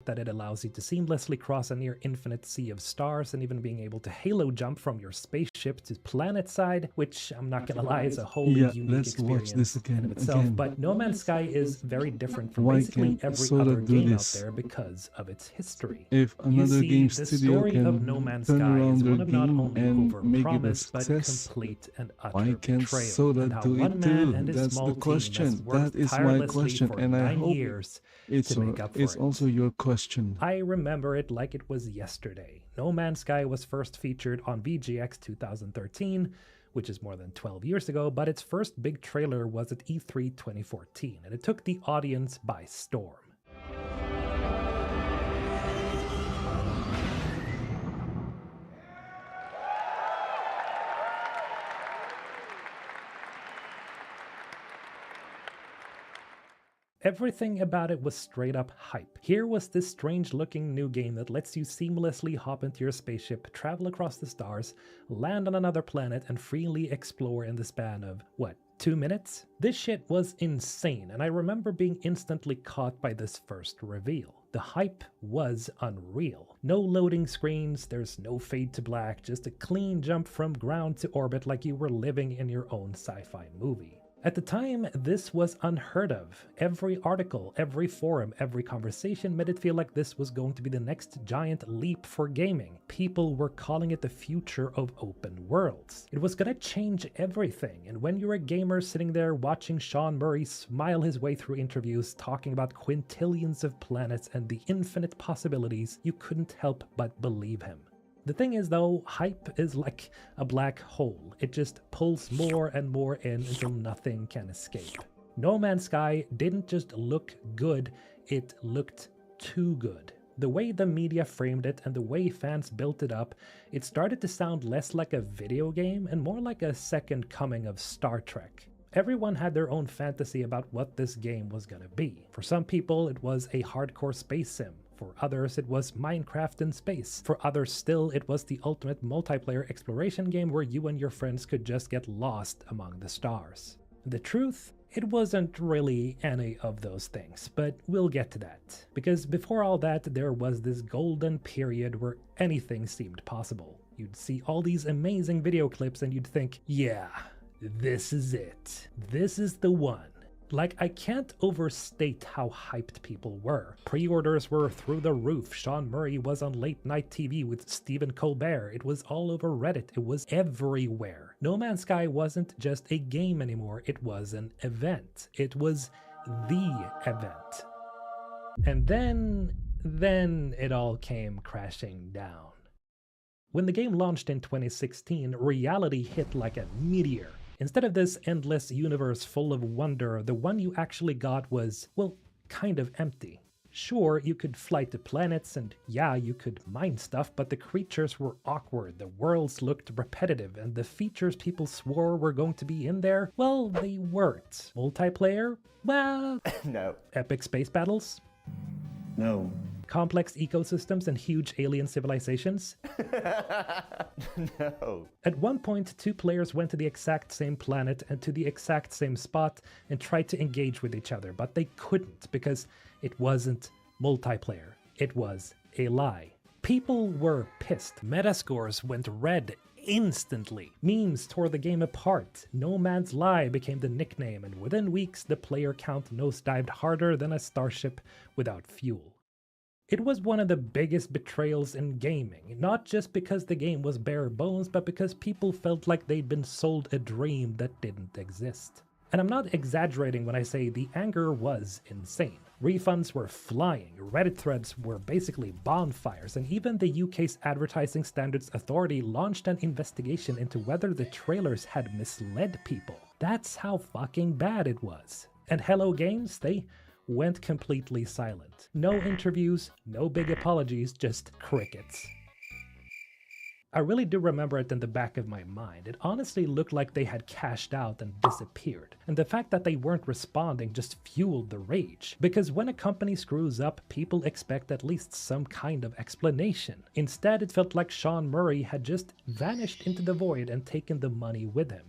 that it allows you to seamlessly cross a near infinite sea of stars, and even being able to halo jump from your spaceship to planet side, which I'm not gonna lie is a wholly unique experience in of itself. But No Man's Sky is very different from basically every other game out there because of its history. If You another see, game the studio story of No can Man's turn Sky around is their one of not game only and make it a overpromise, but success, complete and why utter can't betrayal, Soda and how do one it man too? and his That's small the team has question. worked That is my tirelessly question, for and I 9 hope years it's to make up for it's it. also your question. I remember it like it was yesterday. No Man's Sky was first featured on VGX 2013, which is more than 12 years ago, but its first big trailer was at E3 2014, and it took the audience by storm. Everything about it was straight up hype. Here was this strange looking new game that lets you seamlessly hop into your spaceship, travel across the stars, land on another planet, and freely explore in the span of, what, 2 minutes? This shit was insane, and I remember being instantly caught by this first reveal. The hype was unreal. No loading screens, there's no fade to black, just a clean jump from ground to orbit like you were living in your own sci-fi movie. At the time, this was unheard of. Every article, every forum, every conversation made it feel like this was going to be the next giant leap for gaming. People were calling it the future of open worlds. It was gonna change everything, and when you're a gamer sitting there watching Sean Murray smile his way through interviews talking about quintillions of planets and the infinite possibilities, you couldn't help but believe him. The thing is though, hype is like a black hole. It just pulls more and more in until nothing can escape. No Man's Sky didn't just look good, it looked too good. The way the media framed it and the way fans built it up, it started to sound less like a video game and more like a second coming of Star Trek. Everyone had their own fantasy about what this game was gonna be. For some people, it was a hardcore space sim. For others, it was Minecraft in space. For others still, it was the ultimate multiplayer exploration game where you and your friends could just get lost among the stars. The truth? It wasn't really any of those things, but we'll get to that. Because before all that, there was this golden period where anything seemed possible. You'd see all these amazing video clips and you'd think, yeah, this is it. This is the one. Like, I can't overstate how hyped people were. Pre-orders were through the roof. Sean Murray was on late night TV with Stephen Colbert. It was all over Reddit. It was everywhere. No Man's Sky wasn't just a game anymore. It was an event. It was the event. And then it all came crashing down. When the game launched in 2016, reality hit like a meteor. Instead of this endless universe full of wonder, the one you actually got was, well, kind of empty. Sure, you could fly to planets and yeah, you could mine stuff, but the creatures were awkward, the worlds looked repetitive, and the features people swore were going to be in there, well, they weren't. Multiplayer? Well, no. Epic space battles? No. Complex ecosystems and huge alien civilizations? No. At one point, two players went to the exact same planet and to the exact same spot and tried to engage with each other, but they couldn't because it wasn't multiplayer. It was a lie. People were pissed. Metascores went red instantly. Memes tore the game apart. No Man's Lie became the nickname, and within weeks, the player count nosedived harder than a starship without fuel. It was one of the biggest betrayals in gaming, not just because the game was bare bones, but because people felt like they'd been sold a dream that didn't exist. And I'm not exaggerating when I say the anger was insane. Refunds were flying, Reddit threads were basically bonfires, and even the UK's Advertising Standards Authority launched an investigation into whether the trailers had misled people. That's how fucking bad it was. And Hello Games, they went completely silent. No interviews, no big apologies, just crickets. I really do remember it in the back of my mind. It honestly looked like they had cashed out and disappeared. And the fact that they weren't responding just fueled the rage. Because when a company screws up, people expect at least some kind of explanation. Instead, it felt like Sean Murray had just vanished into the void and taken the money with him.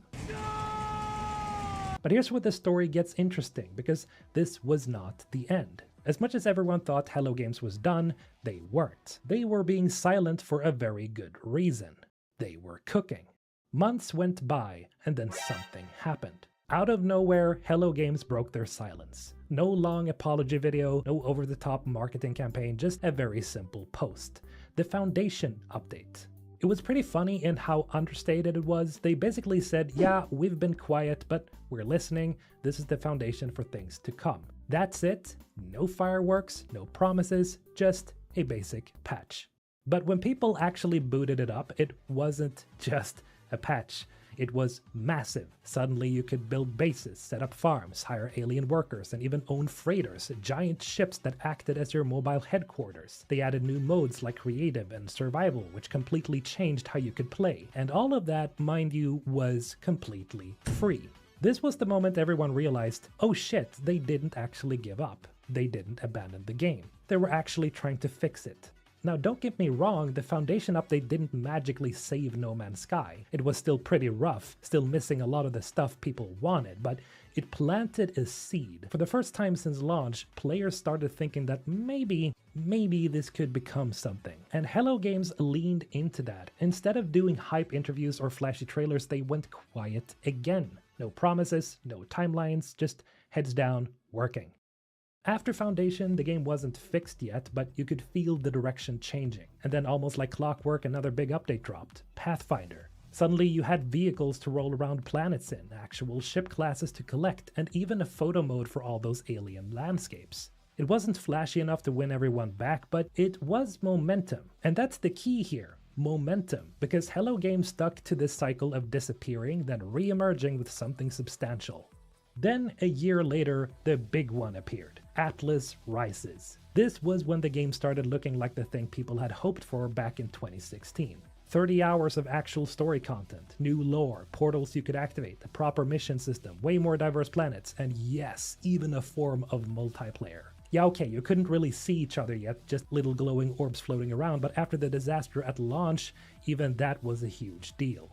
But here's where the story gets interesting, because this was not the end. As much as everyone thought Hello Games was done, they weren't. They were being silent for a very good reason. They were cooking. Months went by, and then something happened. Out of nowhere, Hello Games broke their silence. No long apology video, no over-the-top marketing campaign, just a very simple post. The Foundation update. It was pretty funny in how understated it was. They basically said, yeah, we've been quiet, but we're listening. This is the foundation for things to come. That's it. No fireworks, no promises, just a basic patch. But when people actually booted it up, it wasn't just a patch. It was massive. Suddenly you could build bases, set up farms, hire alien workers, and even own freighters, giant ships that acted as your mobile headquarters. They added new modes like creative and survival, which completely changed how you could play. And all of that, mind you, was completely free. This was the moment everyone realized, oh shit, they didn't actually give up. They didn't abandon the game. They were actually trying to fix it. Now don't get me wrong, the Foundation update didn't magically save No Man's Sky. It was still pretty rough, still missing a lot of the stuff people wanted, but it planted a seed. For the first time since launch, players started thinking that maybe this could become something. And Hello Games leaned into that. Instead of doing hype interviews or flashy trailers, they went quiet again. No promises, no timelines, just heads down, working. After Foundation, the game wasn't fixed yet, but you could feel the direction changing. And then almost like clockwork, another big update dropped. Pathfinder. Suddenly you had vehicles to roll around planets in, actual ship classes to collect, and even a photo mode for all those alien landscapes. It wasn't flashy enough to win everyone back, but it was momentum. And that's the key here. Momentum, because Hello Games stuck to this cycle of disappearing, then re-emerging with something substantial. Then, a year later, the big one appeared, Atlas Rises. This was when the game started looking like the thing people had hoped for back in 2016. 30 hours of actual story content, new lore, portals you could activate, a proper mission system, way more diverse planets, and yes, even a form of multiplayer. Yeah, okay, you couldn't really see each other yet, just little glowing orbs floating around, but after the disaster at launch, even that was a huge deal.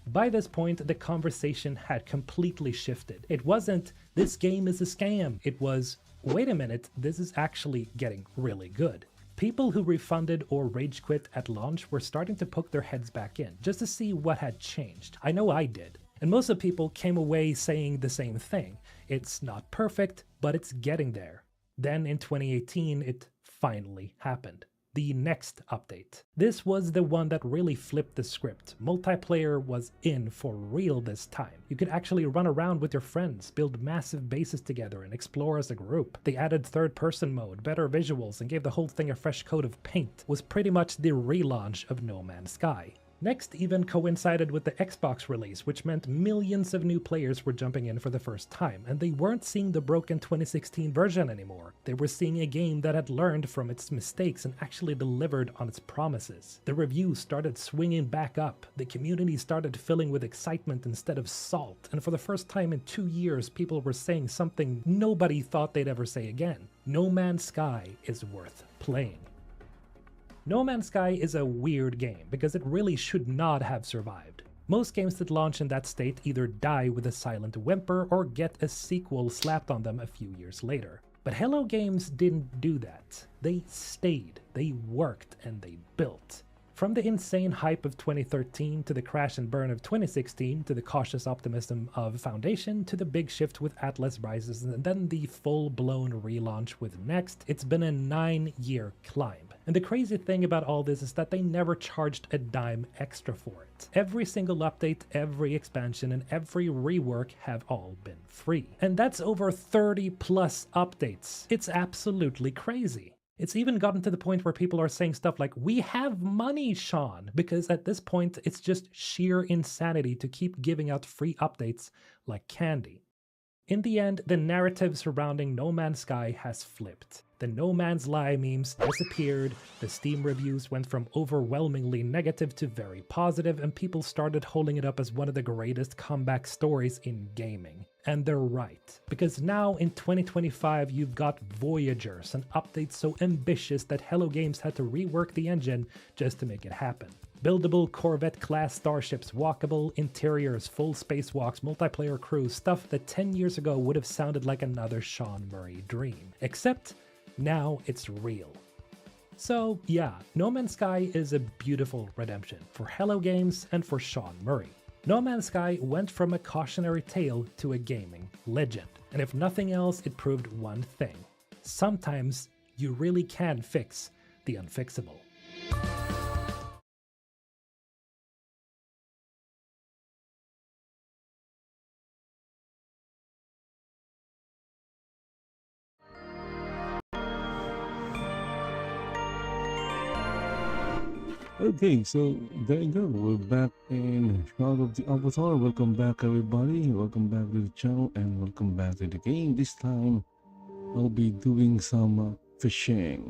By this point, the conversation had completely shifted. It wasn't, this game is a scam. It was, wait a minute, this is actually getting really good. People who refunded or rage quit at launch were starting to poke their heads back in, just to see what had changed. I know I did. And most of the people came away saying the same thing. It's not perfect, but it's getting there. Then in 2018, it finally happened. The next update. This was the one that really flipped the script. Multiplayer was in for real this time. You could actually run around with your friends, build massive bases together, and explore as a group. They added third-person mode, better visuals, and gave the whole thing a fresh coat of paint. It was pretty much the relaunch of No Man's Sky. Next even coincided with the Xbox release, which meant millions of new players were jumping in for the first time, and they weren't seeing the broken 2016 version anymore. They were seeing a game that had learned from its mistakes and actually delivered on its promises. The reviews started swinging back up, the community started filling with excitement instead of salt, and for the first time in 2 years people were saying something nobody thought they'd ever say again. No Man's Sky is worth playing. No Man's Sky is a weird game, because it really should not have survived. Most games that launch in that state either die with a silent whimper or get a sequel slapped on them a few years later. But Hello Games didn't do that. They stayed, they worked, and they built. From the insane hype of 2013 to the crash and burn of 2016 to the cautious optimism of Foundation to the big shift with Atlas Rises and then the full-blown relaunch with Next, it's been a 9-year climb. And the crazy thing about all this is that they never charged a dime extra for it. Every single update, every expansion, and every rework have all been free. And that's over 30 plus updates. It's absolutely crazy. It's even gotten to the point where people are saying stuff like, we have money, Sean, because at this point it's just sheer insanity to keep giving out free updates like candy. In the end, the narrative surrounding No Man's Sky has flipped. The No Man's Lie memes disappeared, the Steam reviews went from overwhelmingly negative to very positive, and people started holding it up as one of the greatest comeback stories in gaming. And they're right, because now in 2025 you've got Voyagers, an update so ambitious that Hello Games had to rework the engine just to make it happen. Buildable Corvette-class starships, walkable interiors, full spacewalks, multiplayer crews, stuff that 10 years ago would have sounded like another Sean Murray dream. Except Now it's real. So yeah, No Man's Sky is a beautiful redemption for Hello Games and for Sean Murray. No Man's Sky went from a cautionary tale to a gaming legend, and if nothing else, it proved one thing. Sometimes you really can fix the unfixable. Okay, so there you go. We're back in Shroud of the Avatar. Welcome back, everybody. Welcome back to the channel and welcome back to the game. This time, I'll be doing some fishing.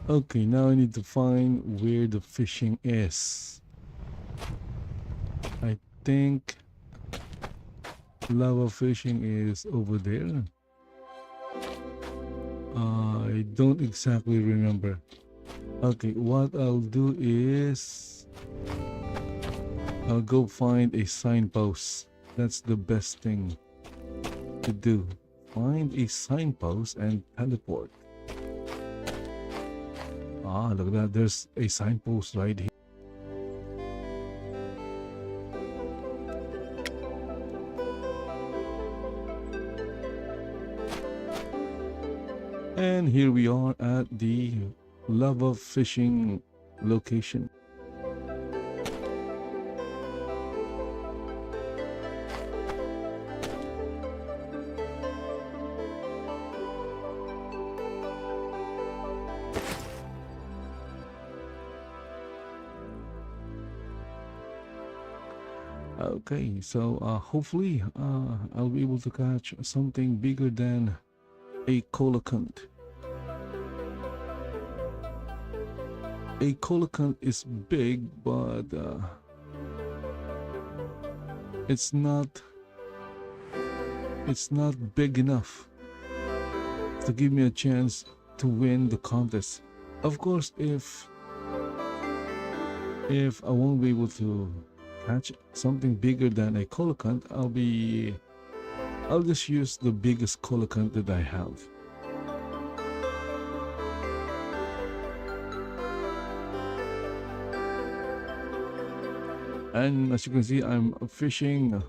Okay, now I need to find where the fishing is. I think lava fishing is over there. I don't exactly remember. Okay, what I'll do is I'll go find a signpost. That's the best thing to do. Find a signpost and teleport. Ah, look at that. There's a signpost right here. And here we are at the lava fishing location. Okay, so hopefully I'll be able to catch something bigger than a coelacanth. A coelacanth is big, but it's not big enough to give me a chance to win the contest. Of course, if I won't be able to catch something bigger than a coelacanth, I'll just use the biggest coelacanth that I have. And as you can see, I'm fishing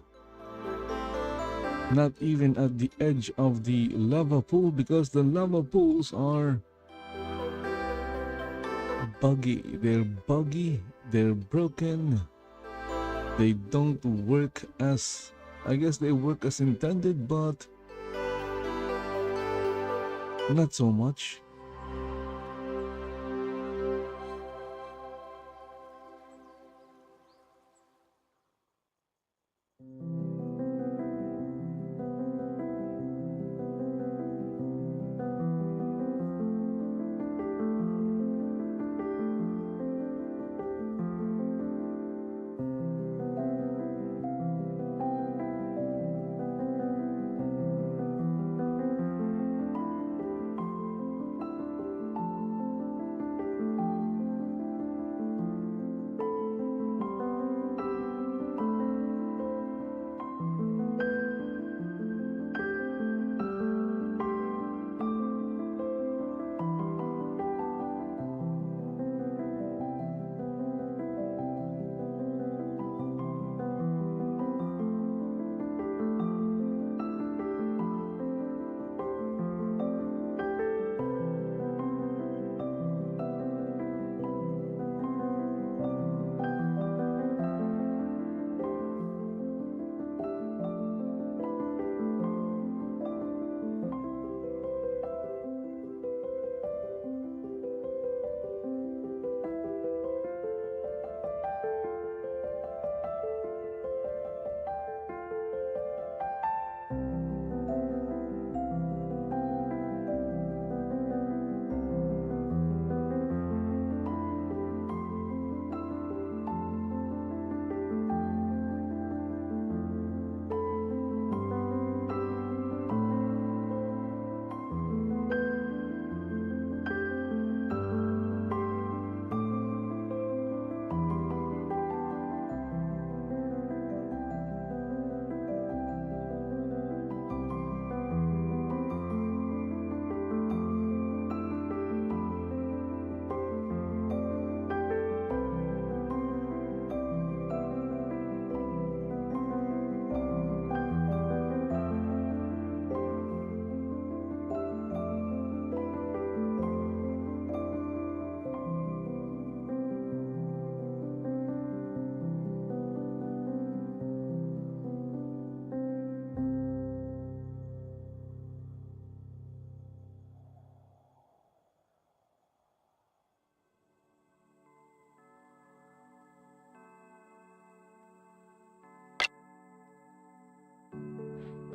not even at the edge of the lava pool because the lava pools are buggy. They're buggy, they're broken, they don't work as, I guess they work as intended, but not so much.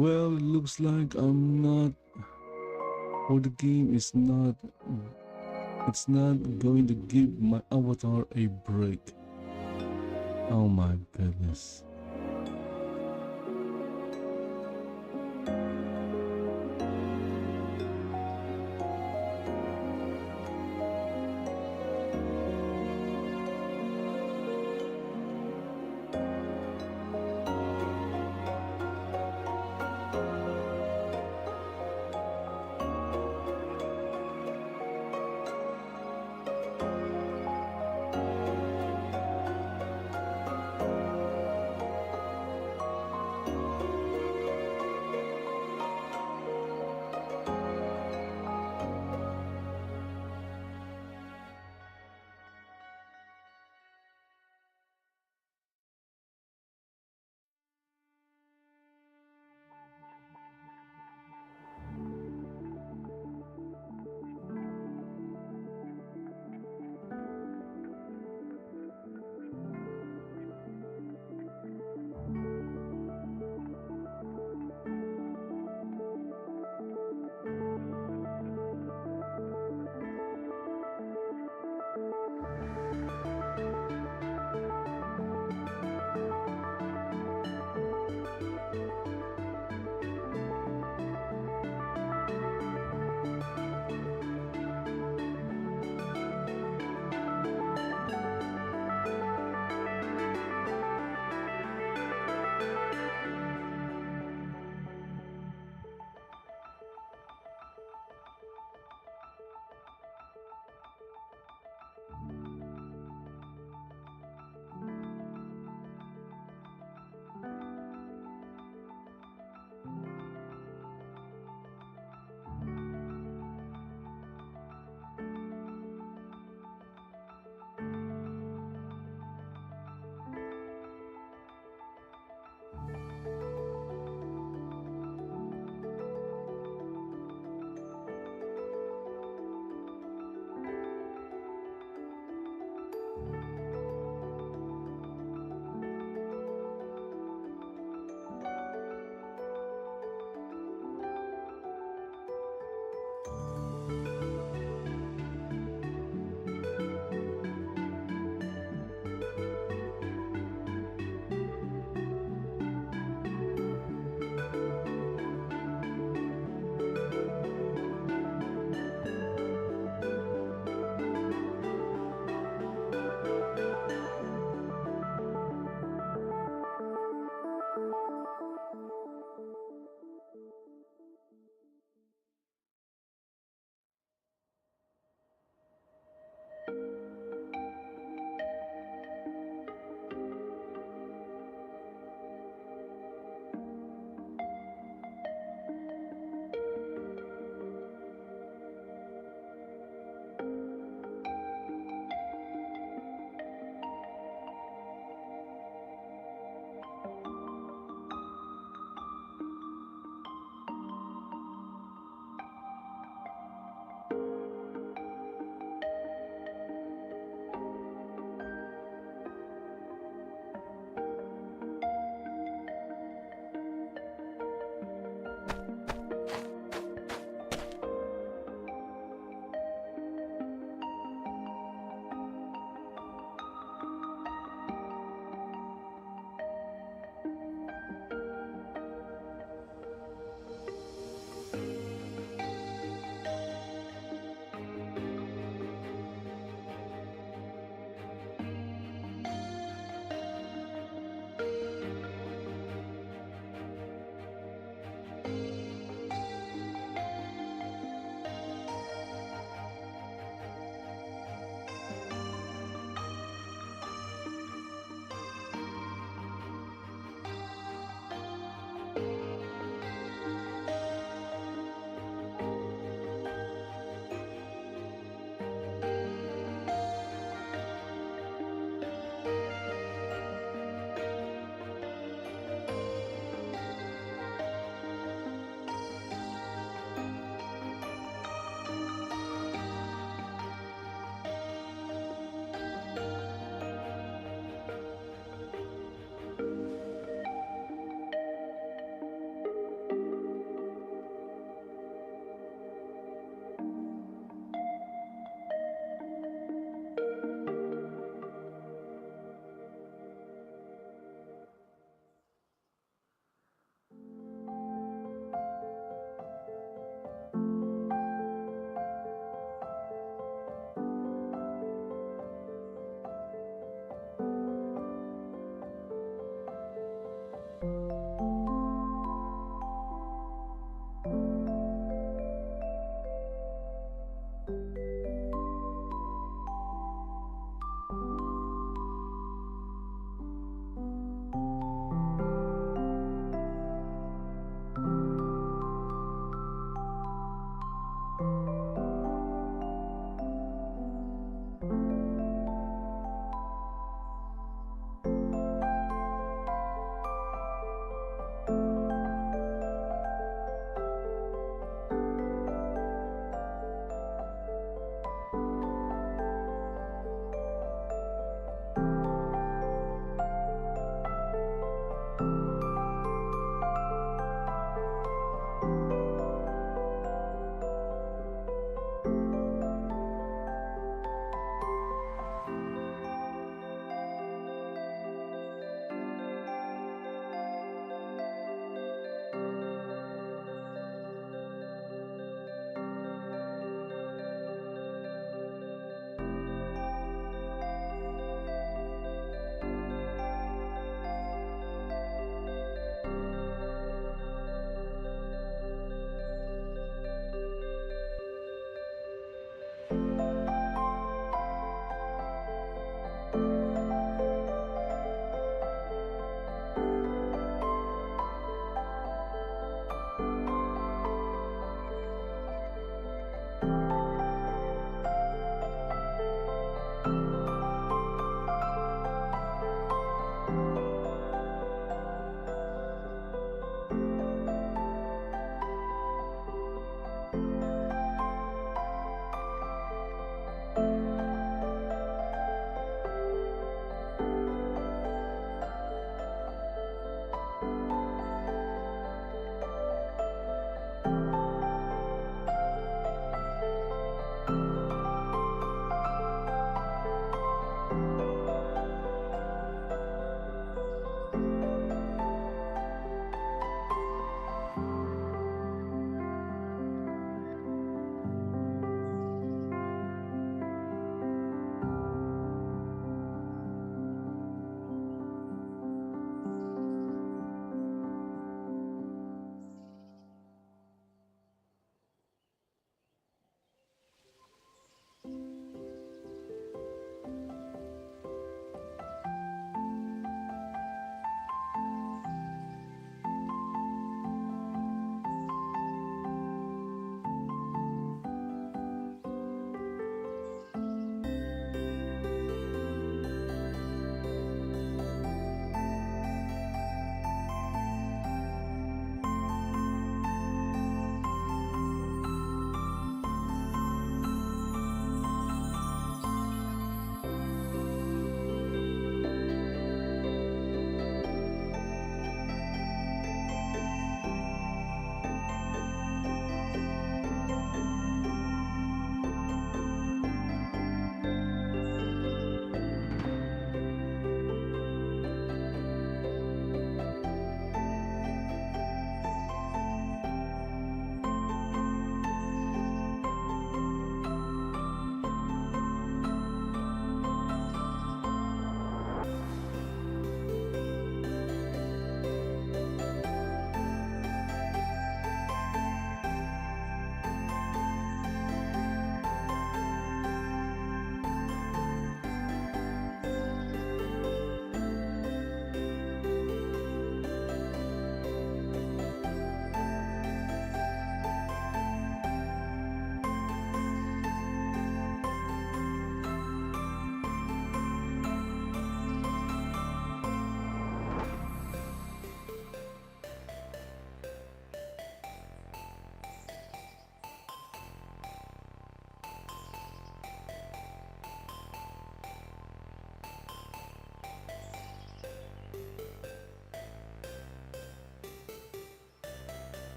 Well, it looks like I'm not, or the game is not, it's not going to give my avatar a break. Oh my goodness.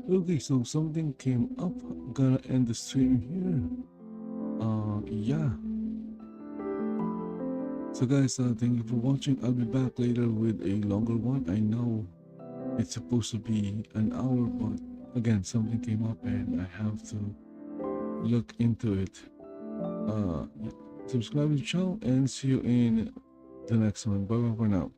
Okay, so something came up. Gonna end the stream here. Yeah. So guys, thank you for watching. I'll be back later with a longer one. I know it's supposed to be an hour, but again, something came up and I have to look into it. Yeah. Subscribe to the channel and see you in the next one. Bye bye for now.